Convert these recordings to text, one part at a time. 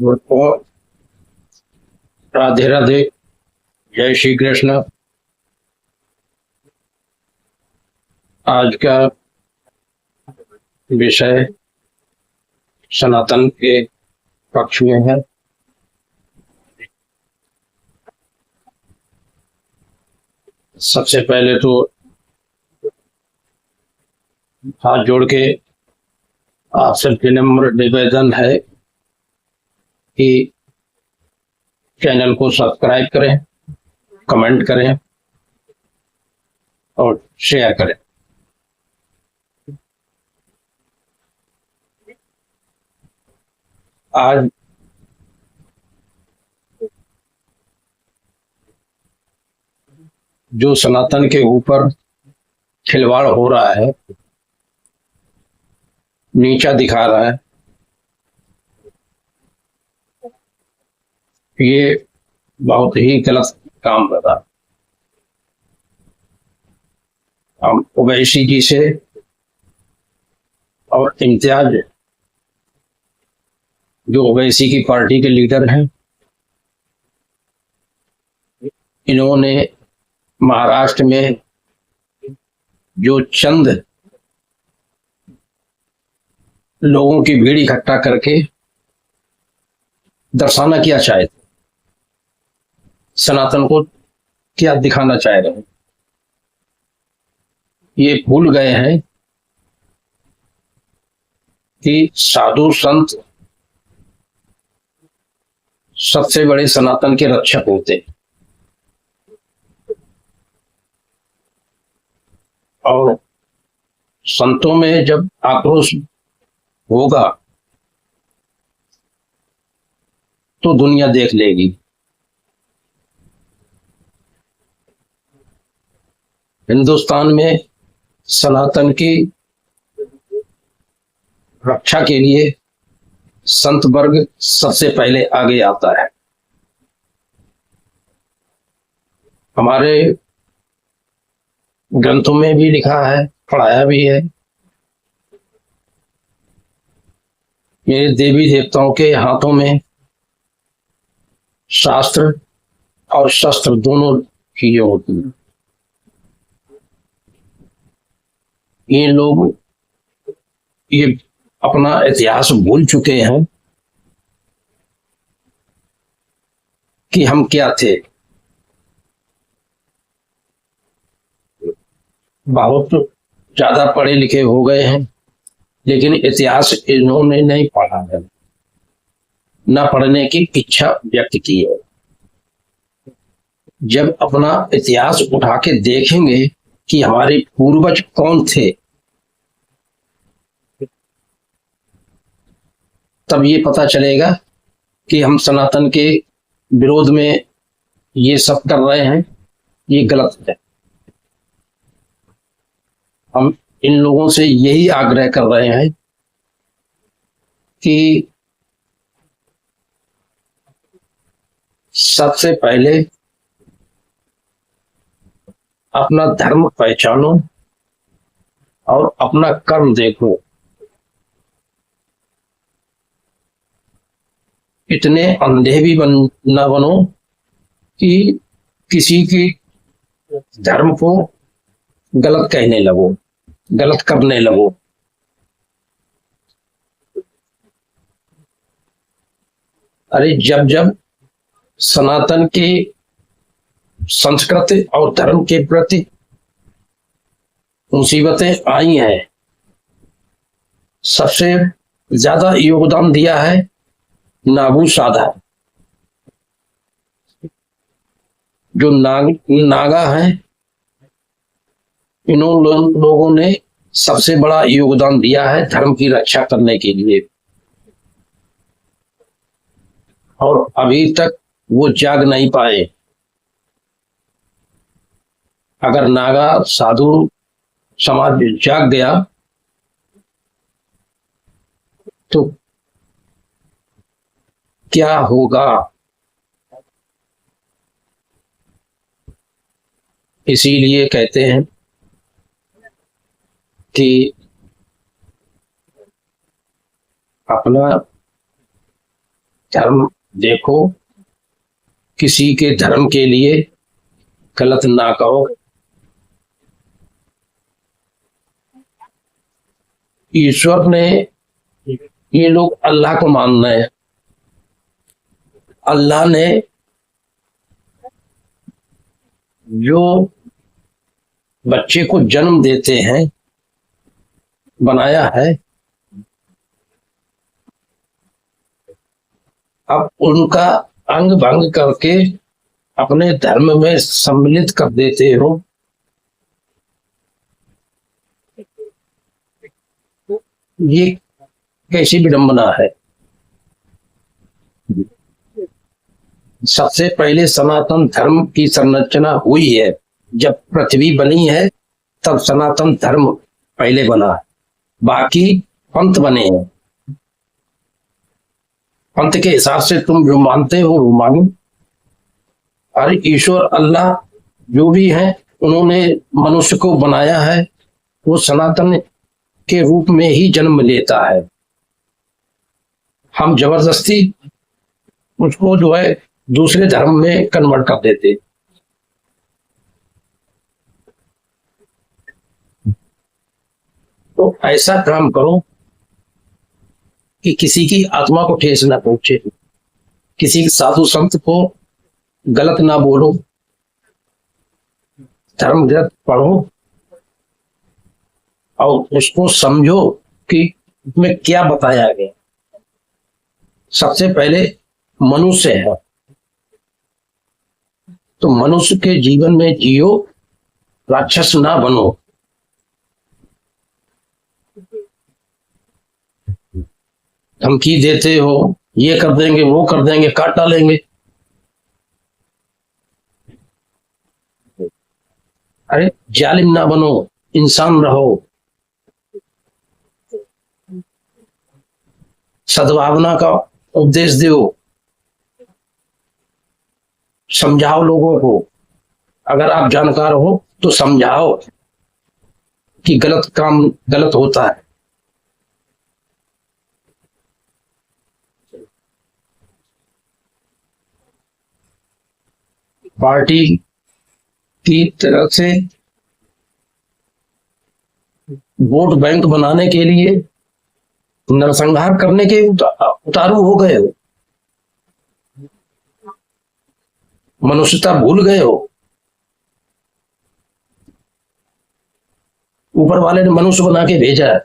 और राधे राधे, जय श्री कृष्ण। आज का विषय सनातन के पक्ष में है। सबसे पहले तो हाथ जोड़ के आपसे विनम्र निवेदन है कि चैनल को सब्सक्राइब करें, कमेंट करें और शेयर करें। आज जो सनातन के ऊपर खिलवाड़ हो रहा है, नीचा दिखा रहा है, ये बहुत ही गलत काम कर रहा है। हम ओवैसी जी से और इम्तियाज, जो ओवैसी की पार्टी के लीडर हैं, इन्होंने महाराष्ट्र में जो चंद लोगों की भीड़ इकट्ठा करके दर्शाना क्या चाहे थे, सनातन को क्या दिखाना चाह रहे हैं, ये भूल गए हैं कि साधु संत सबसे बड़े सनातन के रक्षक होते हैं। और संतों में जब आक्रोश होगा तो दुनिया देख लेगी। हिंदुस्तान में सनातन की रक्षा के लिए संत वर्ग सबसे पहले आगे आता है। हमारे ग्रंथों में भी लिखा है, पढ़ाया भी है। मेरे देवी देवताओं के हाथों में शास्त्र और शस्त्र दोनों चीजें होती हैं। ये लोग ये अपना इतिहास भूल चुके हैं कि हम क्या थे। बहुत ज्यादा पढ़े लिखे हो गए हैं, लेकिन इतिहास इन्होंने नहीं पढ़ा है, न पढ़ने की इच्छा व्यक्त की है। जब अपना इतिहास उठा के देखेंगे कि हमारे पूर्वज कौन थे, तब ये पता चलेगा कि हम सनातन के विरोध में ये सब कर रहे हैं, ये गलत है। हम इन लोगों से यही आग्रह कर रहे हैं कि सबसे पहले अपना धर्म पहचानो और अपना कर्म देखो। इतने अंधे भी न बनो कि किसी की धर्म को गलत कहने लगो, गलत करने लगो। अरे जब जब सनातन के संस्कृति और धर्म के प्रति मुसीबतें आई हैं, सबसे ज्यादा योगदान दिया है नागू साधा। जो नागा हैं, इन लोगों ने सबसे बड़ा योगदान दिया है धर्म की रक्षा करने के लिए, और अभी तक वो जाग नहीं पाए। अगर नागा साधु समाज जाग गया तो क्या होगा। इसीलिए कहते हैं कि धर्म देखो, किसी के धर्म के लिए गलत ना कहो। ईश्वर ने, ये लोग अल्लाह को मान रहे हैं, अल्लाह ने जो बच्चे को जन्म देते हैं बनाया है, अब उनका अंग भंग करके अपने धर्म में सम्मिलित कर देते हो, ये कैसी विडंबना है। सबसे पहले सनातन धर्म की संरचना हुई है, जब पृथ्वी बनी है तब सनातन धर्म पहले बना है, बाकी पंथ बने हैं। पंथ के हिसाब से तुम जो मानते हो वो मानो। अरे ईश्वर अल्लाह जो भी है, उन्होंने मनुष्य को बनाया है, वो सनातन के रूप में ही जन्म लेता है। हम जबरदस्ती उसको जो है दूसरे धर्म में कन्वर्ट कर देते। तो ऐसा काम करो कि किसी की आत्मा को ठेस ना पहुंचे, किसी साधु संत को गलत ना बोलो, धर्म ग्रंथ पढ़ो और उसको समझो कि इसमें क्या बताया गया। सबसे पहले मनुष्य है, तो मनुष्य के जीवन में जियो, राक्षस ना बनो। धमकी देते हो, ये कर देंगे वो कर देंगे, काट डालेंगे। अरे जालिम ना बनो, इंसान रहो, सद्भावना का उपदेश दो, समझाओ लोगों को। अगर आप जानकार हो तो समझाओ कि गलत काम गलत होता है। पार्टी की तरफ से वोट बैंक बनाने के लिए नरसंहार करने के उतारू हो गए हो, मनुष्यता भूल गए हो। ऊपर वाले ने मनुष्य बना के भेजा है,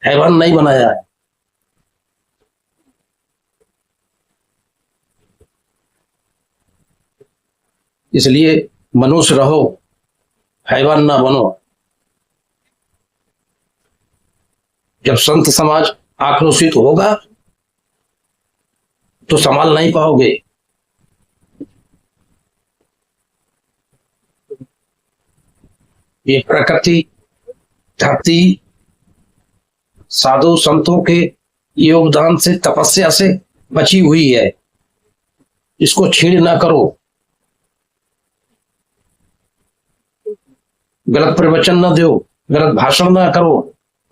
हैवान नहीं बनाया है। इसलिए मनुष्य रहो, हैवान ना बनो। जब संत समाज आक्रोशित होगा तो संभाल नहीं पाओगे। ये प्रकृति, धरती, साधु संतों के योगदान से, तपस्या से बची हुई है, इसको छीड़ ना करो। गलत प्रवचन ना दो, गलत भाषण ना करो,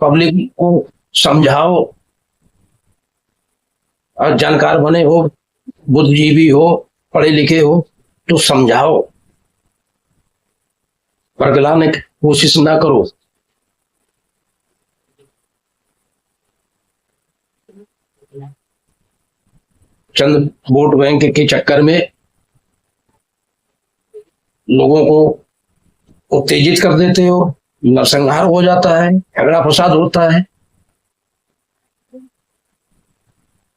पब्लिक को समझाओ। और जानकार बने हो, बुद्धिजीवी हो, पढ़े लिखे हो तो समझाओ, परगलाने की कोशिश ना करो। चंद वोट बैंक के चक्कर में लोगों को उत्तेजित कर देते हो, नरसंहार हो जाता है, झगड़ा फसाद होता है।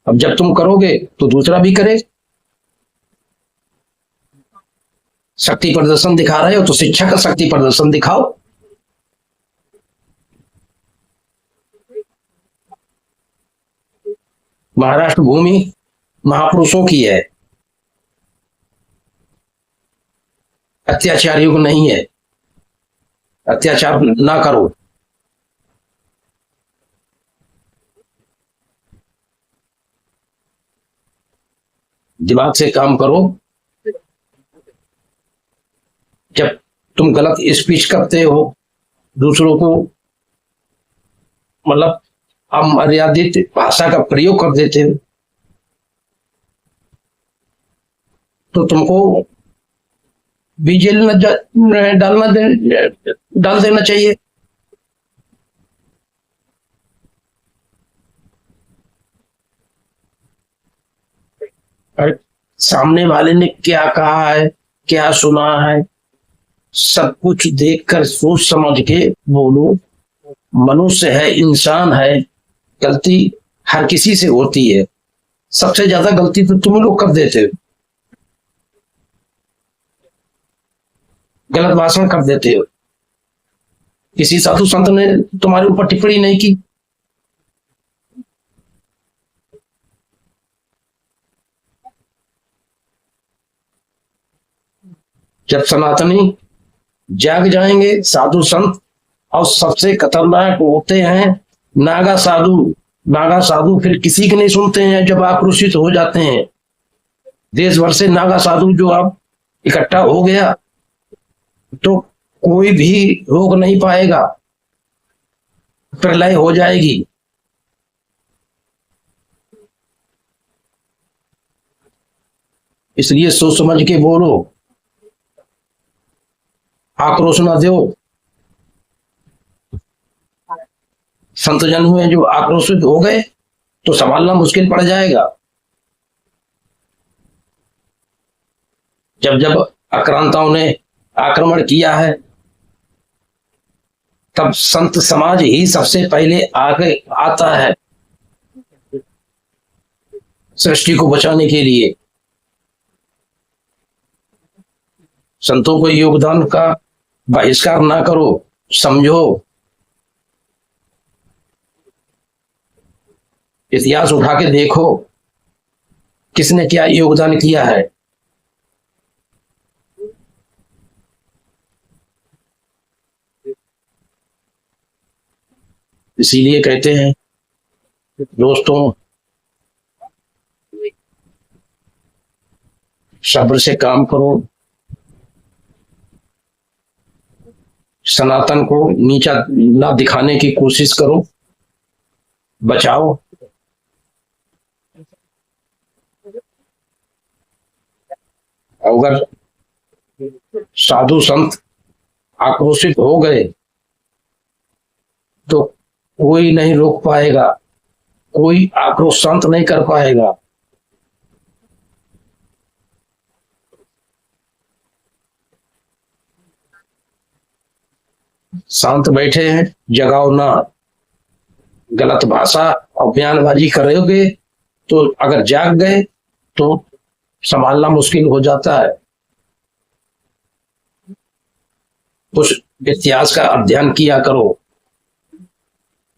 अब जब तुम करोगे तो दूसरा भी करे। शक्ति प्रदर्शन दिखा रहे हो तो शिक्षा का शक्ति प्रदर्शन दिखाओ। महाराष्ट्र भूमि महापुरुषों की है, अत्याचारियों को नहीं है। अत्याचार ना करो। दिमाग से काम करो। जब तुम गलत स्पीच करते हो, दूसरों को मतलब अमर्यादित भाषा का प्रयोग कर देते हो, तो तुमको भी जेल डाल देना चाहिए। और सामने वाले ने क्या कहा है, क्या सुना है, सब कुछ देखकर सोच समझ के बोलो। मनुष्य है, इंसान है, गलती हर किसी से होती है। सबसे ज्यादा गलती तो तुम लोग कर देते हो, गलत भाषण कर देते हो। किसी साधु संत ने तुम्हारे ऊपर टिप्पणी नहीं की। जब सनातनी जाग जाएंगे, साधु संत, और सबसे खतरनाक होते हैं नागा साधु। नागा साधु फिर किसी की नहीं सुनते हैं जब आक्रोशित हो जाते हैं। देश भर से नागा साधु जो आप इकट्ठा हो गया तो कोई भी रोक नहीं पाएगा, प्रलय हो जाएगी। इसलिए सोच समझ के बोलो, आक्रोश ना दो। संत जन हुए जो आक्रोशित हो गए तो संभालना मुश्किल पड़ जाएगा। जब जब आक्रांताओं ने आक्रमण किया है तब संत समाज ही सबसे पहले आगे आता है सृष्टि को बचाने के लिए। संतों को योगदान का बहिष्कार ना करो, समझो। इतिहास उठा के देखो किसने क्या योगदान किया है। इसीलिए कहते हैं दोस्तों, सब्र से काम करो, सनातन को नीचा ना दिखाने की कोशिश करो, बचाओ। अगर साधु संत आक्रोशित हो गए तो कोई नहीं रोक पाएगा, कोई आक्रोश शांत नहीं कर पाएगा। शांत बैठे हैं, जगाओ ना। गलत भाषा और बयानबाजी करोगे तो अगर जाग गए तो संभालना मुश्किल हो जाता है। कुछ इतिहास का अध्ययन किया करो,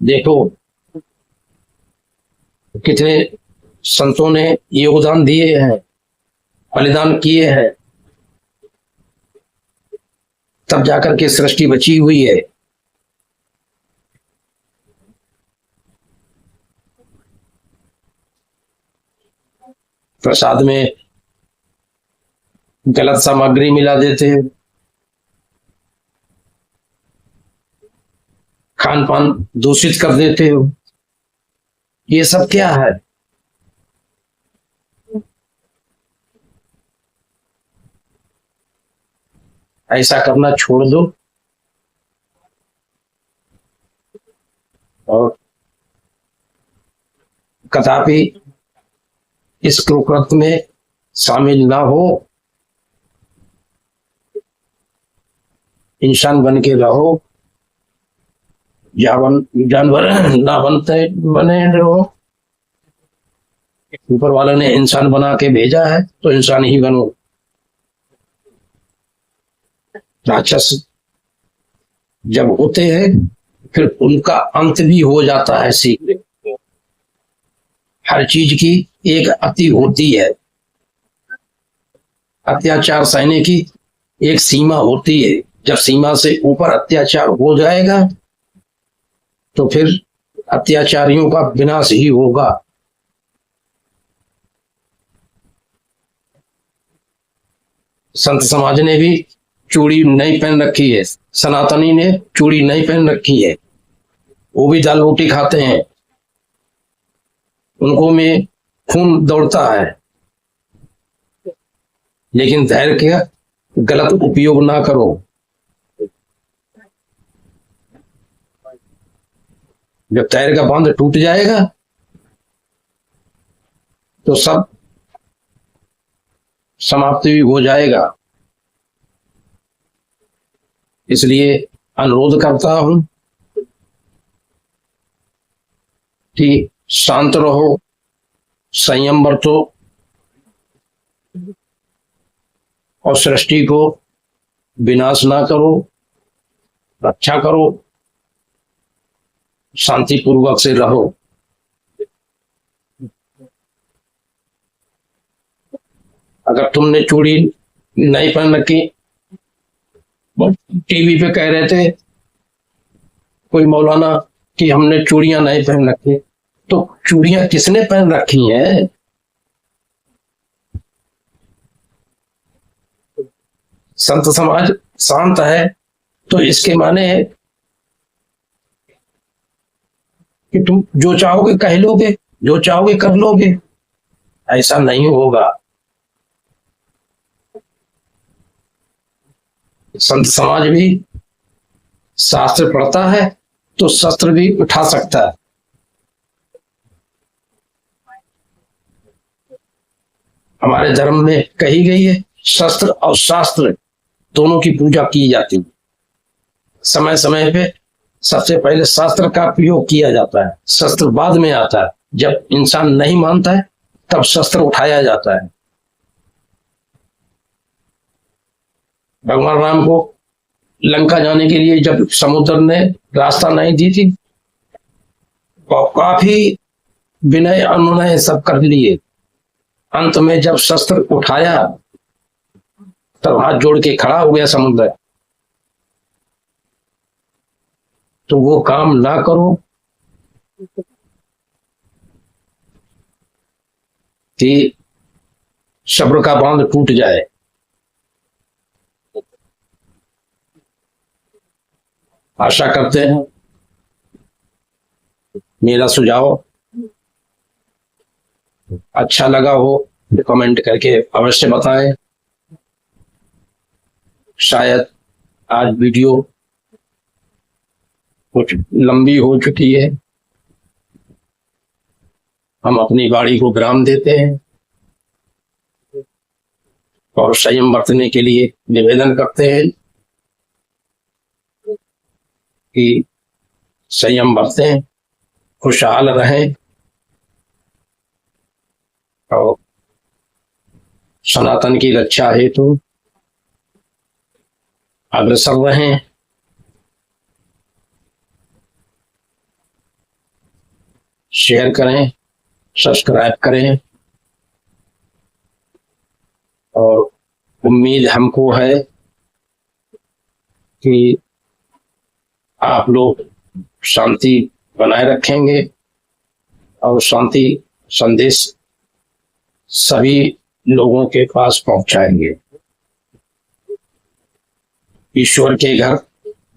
देखो कितने संतों ने योगदान दिए हैं, बलिदान किए हैं, तब जाकर के सृष्टि बची हुई है। प्रसाद में गलत सामग्री मिला देते हैं, खान पान दूषित कर देते हो, ये सब क्या है? ऐसा करना छोड़ दो और कदापि इस कुकृत्य में शामिल ना हो। इंसान बन के रहो, जानवर ना बनते बने रहो। ऊपर वाले ने इंसान बना के भेजा है तो इंसान ही बनो। राक्षस जब होते हैं फिर उनका अंत भी हो जाता है शीघ्र। हर चीज की एक अति होती है, अत्याचार सहने की एक सीमा होती है। जब सीमा से ऊपर अत्याचार हो जाएगा तो फिर अत्याचारियों का विनाश ही होगा। संत समाज ने भी चूड़ी नहीं पहन रखी है, सनातनी ने चूड़ी नहीं पहन रखी है, वो भी दाल रोटी खाते हैं, उनको में खून दौड़ता है। लेकिन धैर्य का गलत उपयोग ना करो। जब धैर्य का बांध टूट जाएगा तो सब समाप्ति भी हो जाएगा। इसलिए अनुरोध करता हूं कि शांत रहो, संयम बरतो और सृष्टि को विनाश ना करो, रक्षा करो, शांतिपूर्वक से रहो। अगर तुमने चूड़ी नहीं पहन रखी, टीवी पे कह रहे थे कोई मौलाना कि हमने चूड़ियां नहीं पहन रखी, तो चूड़ियां किसने पहन रखी हैं? संत समाज शांत है तो इसके माने है कि तुम जो चाहोगे कह लोगे, जो चाहोगे कर लोगे। ऐसा नहीं होगा। संत समाज भी शास्त्र पढ़ता है तो शस्त्र भी उठा सकता है। हमारे धर्म में कही गई है शस्त्र और शास्त्र दोनों की पूजा की जाती है। समय समय पे सबसे पहले शास्त्र का प्रयोग किया जाता है, शस्त्र बाद में आता है। जब इंसान नहीं मानता है तब शस्त्र उठाया जाता है। भगवान राम को लंका जाने के लिए जब समुद्र ने रास्ता नहीं दी थी, तो काफी विनय अनुनय सब कर लिए। अंत में जब शस्त्र उठाया तब हाथ जोड़ के खड़ा हो गया समुद्र। तो वो काम ना करो कि सब्र का बांध टूट जाए। आशा करते हैं मेरा सुझाव अच्छा लगा हो तो कमेंट करके अवश्य बताएं। शायद आज वीडियो कुछ लंबी हो चुकी है, हम अपनी गाड़ी को विराम देते हैं और संयम बरतने के लिए निवेदन करते हैं कि संयम बरतें, खुशहाल रहें और सनातन की रक्षा हेतु अग्रसर रहें। शेयर करें, सब्सक्राइब करें और उम्मीद हमको है कि आप लोग शांति बनाए रखेंगे और शांति संदेश सभी लोगों के पास पहुंचाएंगे। ईश्वर के घर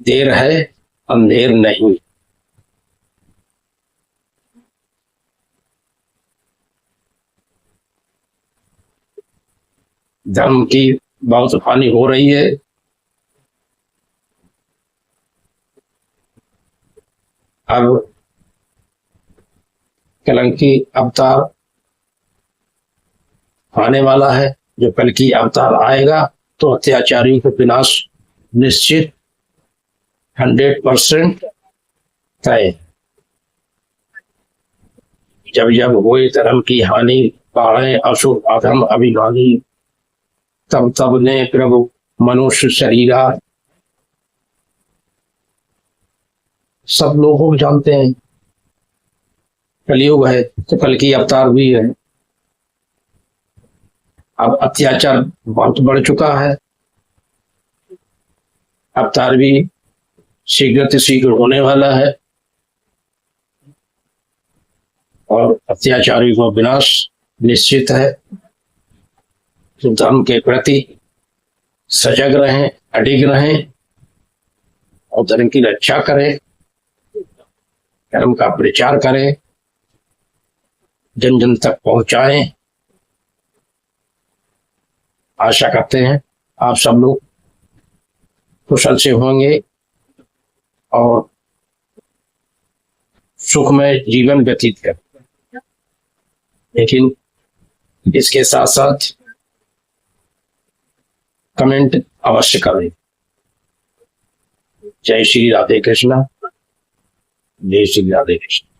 देर है, अंधेर नहीं। धर्म की बहुत हानि हो रही है। अब कलंकी अवतार आने वाला है। जो कलकी अवतार आएगा तो अत्याचारियों को विनाश निश्चित 100% तय। जब जब हुए धर्म की हानि, बाढ़ें, अशुभ, अधर्म, अभिमानी, तब तब ने प्रभु मनुष्य शरीरा। सब लोग जानते हैं कलयुग है तो कल की अवतार भी है। अब अत्याचार बहुत बढ़ चुका है, अवतार भी शीघ्र शीघ्र होने वाला है और अत्याचारी को विनाश निश्चित है। तो धर्म के प्रति सजग रहें, अडिग रहें और धर्म की रक्षा करें, धर्म का प्रचार करें, जन जन तक पहुंचाएं। आशा करते हैं आप सब लोग कुशल से होंगे और सुखमय जीवन व्यतीत कर। लेकिन इसके साथ साथ कमेंट अवश्य करें। जय श्री राधे कृष्णा, जय श्री राधे कृष्ण।